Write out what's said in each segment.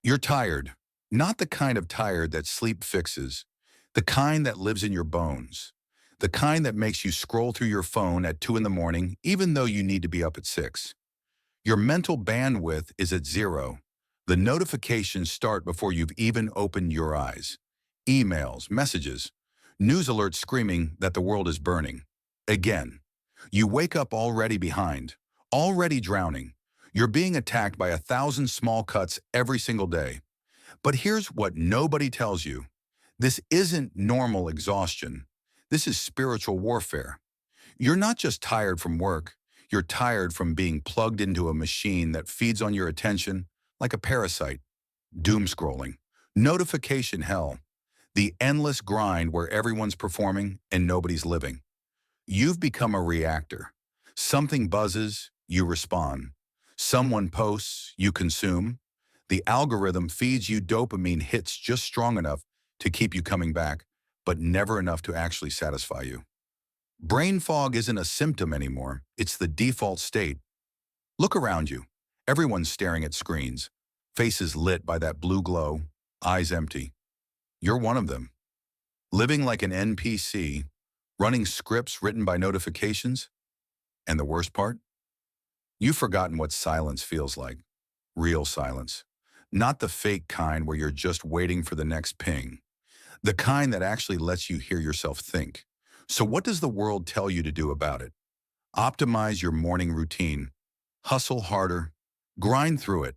You're tired, not the kind of tired that sleep fixes, the kind that lives in your bones, the kind that makes you scroll through your phone at 2 in the morning even though you need to be up at 6. Your mental bandwidth is at zero. The notifications start before you've even opened your eyes. Emails, messages, news alerts screaming that the world is burning. Again, you wake up already behind, already drowning. You're being attacked by 1,000 small cuts every single day. But here's what nobody tells you. This isn't normal exhaustion. This is spiritual warfare. You're not just tired from work. You're tired from being plugged into a machine that feeds on your attention like a parasite. Doom scrolling, notification hell, the endless grind where everyone's performing and nobody's living. You've become a reactor. Something buzzes, you respond. Someone posts, you consume. The algorithm feeds you dopamine hits just strong enough to keep you coming back, but never enough to actually satisfy you. Brain fog isn't a symptom anymore, it's the default state. Look around you. Everyone's staring at screens, faces lit by that blue glow, eyes empty. You're one of them. Living like an NPC, running scripts written by notifications. And the worst part? You've forgotten what silence feels like. Real silence. Not the fake kind where you're just waiting for the next ping. The kind that actually lets you hear yourself think. So what does the world tell you to do about it? Optimize your morning routine. Hustle harder. Grind through it.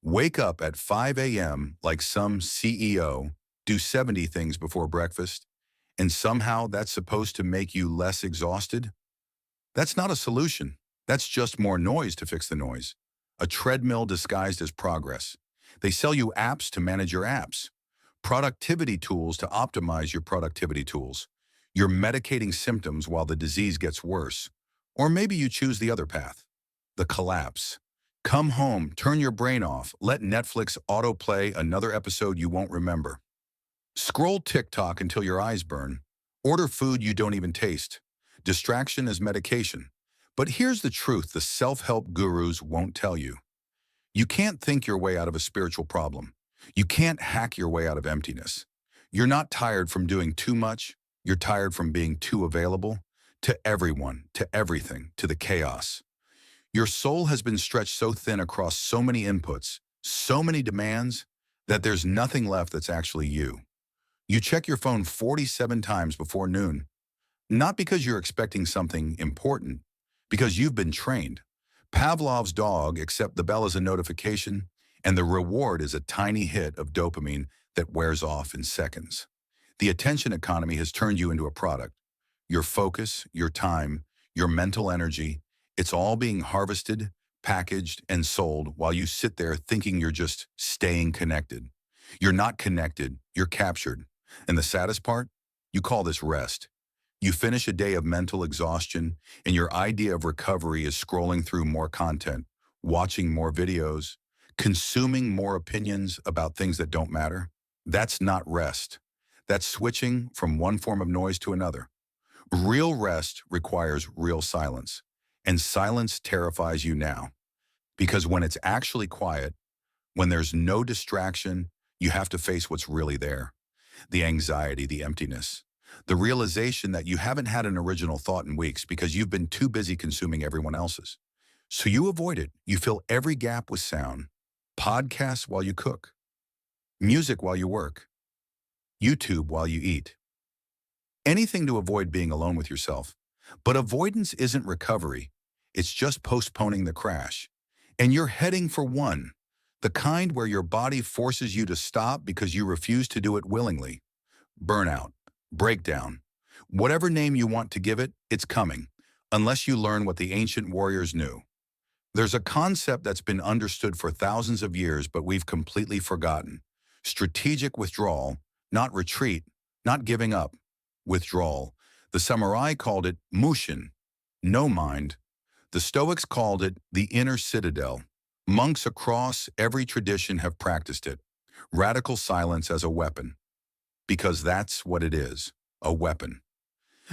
Wake up at 5 a.m. like some CEO. Do 70 things before breakfast. And somehow that's supposed to make you less exhausted? That's not a solution. That's just more noise to fix the noise. A treadmill disguised as progress. They sell you apps to manage your apps. Productivity tools to optimize your productivity tools. You're medicating symptoms while the disease gets worse. Or maybe you choose the other path. The collapse. Come home, turn your brain off, let Netflix autoplay another episode you won't remember. Scroll TikTok until your eyes burn. Order food you don't even taste. Distraction is medication. But here's the truth the self-help gurus won't tell you. You can't think your way out of a spiritual problem. You can't hack your way out of emptiness. You're not tired from doing too much. You're tired from being too available to everyone, to everything, to the chaos. Your soul has been stretched so thin across so many inputs, so many demands, that there's nothing left that's actually you. You check your phone 47 times before noon, not because you're expecting something important, because you've been trained. Pavlov's dog, except the bell is a notification, and the reward is a tiny hit of dopamine that wears off in seconds. The attention economy has turned you into a product. Your focus, your time, your mental energy, it's all being harvested, packaged, and sold while you sit there thinking you're just staying connected. You're not connected, you're captured. And the saddest part? You call this rest. You finish a day of mental exhaustion, and your idea of recovery is scrolling through more content, watching more videos, consuming more opinions about things that don't matter. That's not rest. That's switching from one form of noise to another. Real rest requires real silence, and silence terrifies you now. Because when it's actually quiet, when there's no distraction, you have to face what's really there. The anxiety, the emptiness, the realization that you haven't had an original thought in weeks because you've been too busy consuming everyone else's. So you avoid it. You fill every gap with sound. Podcasts while you cook. Music while you work. YouTube while you eat. Anything to avoid being alone with yourself. But avoidance isn't recovery. It's just postponing the crash. And you're heading for one. The kind where your body forces you to stop because you refuse to do it willingly. Burnout. Breakdown. Whatever name you want to give it, it's coming. Unless you learn what the ancient warriors knew. There's a concept that's been understood for thousands of years, but we've completely forgotten. Strategic withdrawal, not retreat, not giving up. Withdrawal. The samurai called it mushin, no mind. The Stoics called it the inner citadel. Monks across every tradition have practiced it. Radical silence as a weapon. Because that's what it is, a weapon.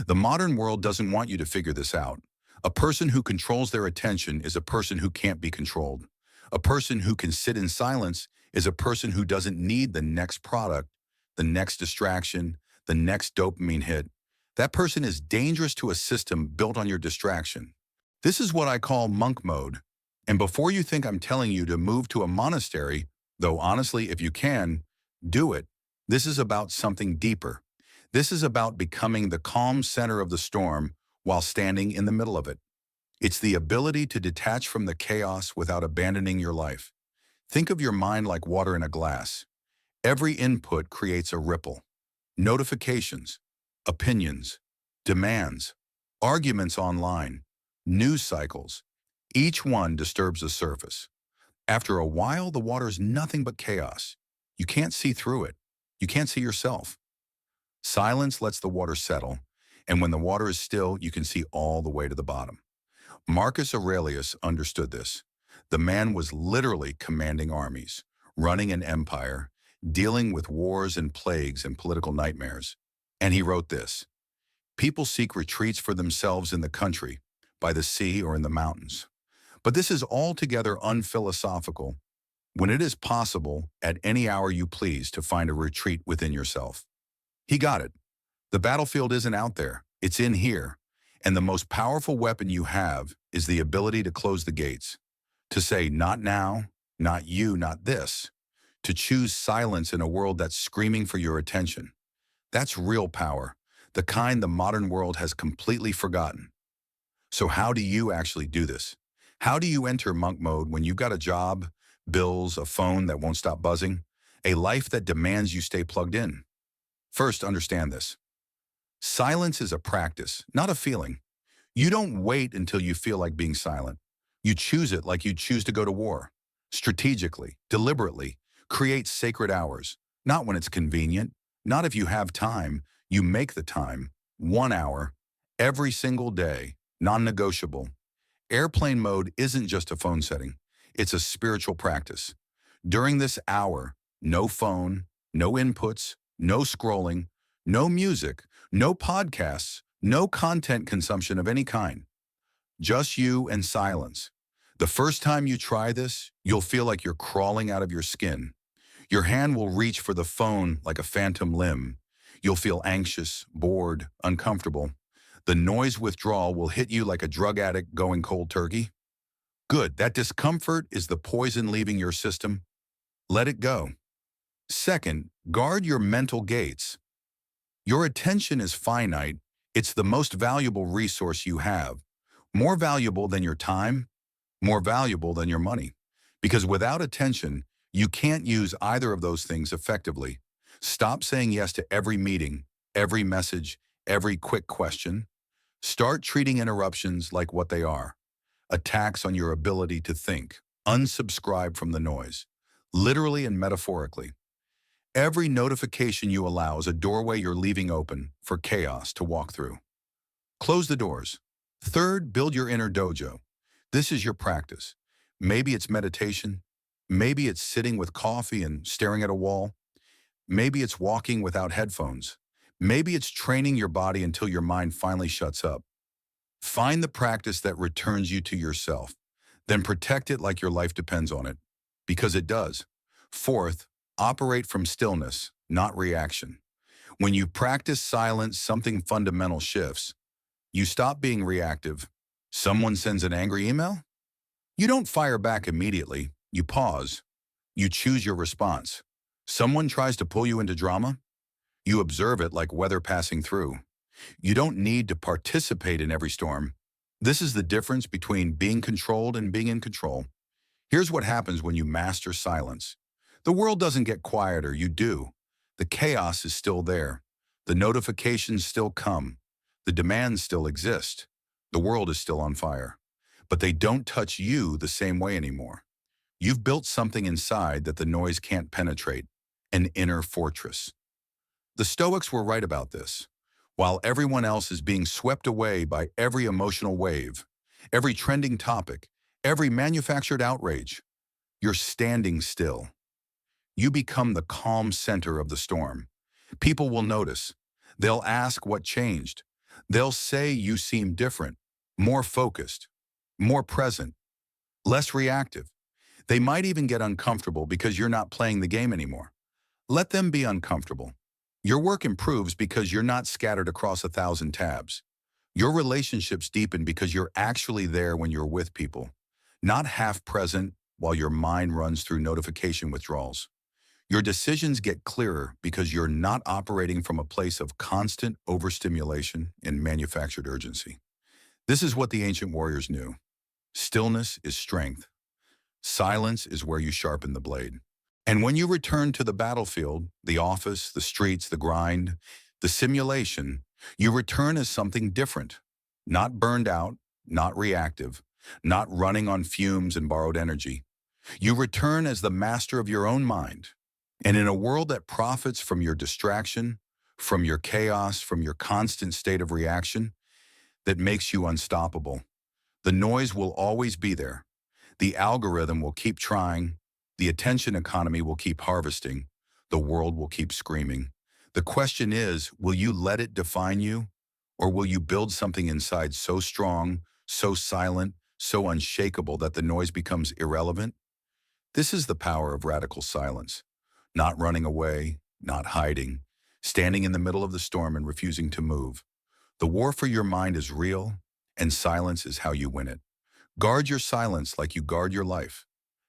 The modern world doesn't want you to figure this out. A person who controls their attention is a person who can't be controlled. A person who can sit in silence is a person who doesn't need the next product, the next distraction, the next dopamine hit. That person is dangerous to a system built on your distraction. This is what I call monk mode. And before you think I'm telling you to move to a monastery, though honestly, if you can, do it. This is about something deeper. This is about becoming the calm center of the storm while standing in the middle of it. It's the ability to detach from the chaos without abandoning your life. Think of your mind like water in a glass. Every input creates a ripple. Notifications, opinions, demands, arguments online, news cycles. Each one disturbs the surface. After a while, the water is nothing but chaos. You can't see through it. You can't see yourself. Silence lets the water settle, and when the water is still, you can see all the way to the bottom. Marcus Aurelius understood this. The man was literally commanding armies, running an empire, dealing with wars and plagues and political nightmares. And he wrote this: people seek retreats for themselves in the country, by the sea or in the mountains. But this is altogether unphilosophical when it is possible at any hour you please to find a retreat within yourself. He got it. The battlefield isn't out there, it's in here. And the most powerful weapon you have is the ability to close the gates, to say not now, not you, not this, to choose silence in a world that's screaming for your attention. That's real power, the kind the modern world has completely forgotten. So how do you actually do this? How do you enter monk mode when you've got a job, bills, a phone that won't stop buzzing, a life that demands you stay plugged in? First, understand this. Silence is a practice, not a feeling. You don't wait until you feel like being silent. You choose it like you choose to go to war. Strategically, deliberately, create sacred hours. Not when it's convenient, not if you have time. You make the time, 1 hour, every single day, non-negotiable. Airplane mode isn't just a phone setting. It's a spiritual practice. During this hour, no phone, no inputs, no scrolling, no music, no podcasts, no content consumption of any kind. Just you and silence. The first time you try this, you'll feel like you're crawling out of your skin. Your hand will reach for the phone like a phantom limb. You'll feel anxious, bored, uncomfortable. The noise withdrawal will hit you like a drug addict going cold turkey. Good, that discomfort is the poison leaving your system. Let it go. Second, guard your mental gates. Your attention is finite. It's the most valuable resource you have. More valuable than your time, more valuable than your money. Because without attention, you can't use either of those things effectively. Stop saying yes to every meeting, every message, every quick question. Start treating interruptions like what they are: attacks on your ability to think. Unsubscribe from the noise, literally and metaphorically. Every notification you allow is a doorway you're leaving open for chaos to walk through. Close the doors. Third, build your inner dojo. This is your practice. Maybe it's meditation. Maybe it's sitting with coffee and staring at a wall. Maybe it's walking without headphones. Maybe it's training your body until your mind finally shuts up. Find the practice that returns you to yourself. Then protect it like your life depends on it, because it does. Fourth, operate from stillness, not reaction. When you practice silence, something fundamental shifts. You stop being reactive. Someone sends an angry email? You don't fire back immediately. You pause. You choose your response. Someone tries to pull you into drama? You observe it like weather passing through. You don't need to participate in every storm. This is the difference between being controlled and being in control. Here's what happens when you master silence. The world doesn't get quieter, you do. The chaos is still there. The notifications still come. The demands still exist. The world is still on fire. But they don't touch you the same way anymore. You've built something inside that the noise can't penetrate, an inner fortress. The Stoics were right about this. While everyone else is being swept away by every emotional wave, every trending topic, every manufactured outrage, you're standing still. You become the calm center of the storm. People will notice. They'll ask what changed. They'll say you seem different, more focused, more present, less reactive. They might even get uncomfortable because you're not playing the game anymore. Let them be uncomfortable. Your work improves because you're not scattered across 1,000 tabs. Your relationships deepen because you're actually there when you're with people, not half present while your mind runs through notification withdrawals. Your decisions get clearer because you're not operating from a place of constant overstimulation and manufactured urgency. This is what the ancient warriors knew. Stillness is strength. Silence is where you sharpen the blade. And when you return to the battlefield, the office, the streets, the grind, the simulation, you return as something different. Not burned out, not reactive, not running on fumes and borrowed energy. You return as the master of your own mind. And in a world that profits from your distraction, from your chaos, from your constant state of reaction, that makes you unstoppable, the noise will always be there. The algorithm will keep trying. The attention economy will keep harvesting. The world will keep screaming. The question is, will you let it define you? Or will you build something inside so strong, so silent, so unshakable that the noise becomes irrelevant? This is the power of radical silence. Not running away, not hiding, standing in the middle of the storm and refusing to move. The war for your mind is real, and silence is how you win it. Guard your silence like you guard your life,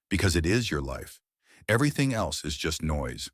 because it is your life. Everything else is just noise.